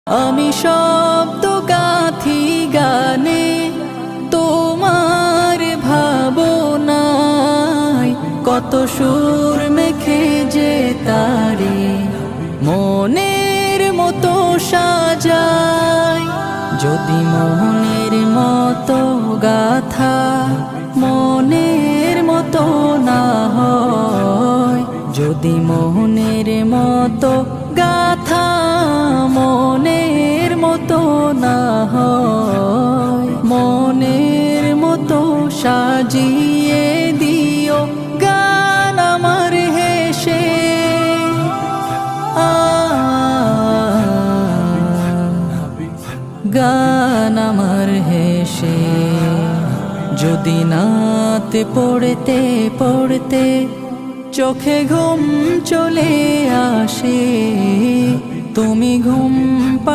আমি শব্দ গাথি গানে তোমার ভাবনায়, কত সুর মেখে যে তারে মনের মতো সাজাই। যদি মনের মতো গাথা মনের মতো না হয়, যদি মনের মতো গাথা মনের মতো না হয়, মনের মতো সাজিয়ে দিও গান আমার হেসে। গান আমার হেসে। যদি নাতে পড়তে পড়তে চোখে ঘুম চলে আসে, তুমি ঘুম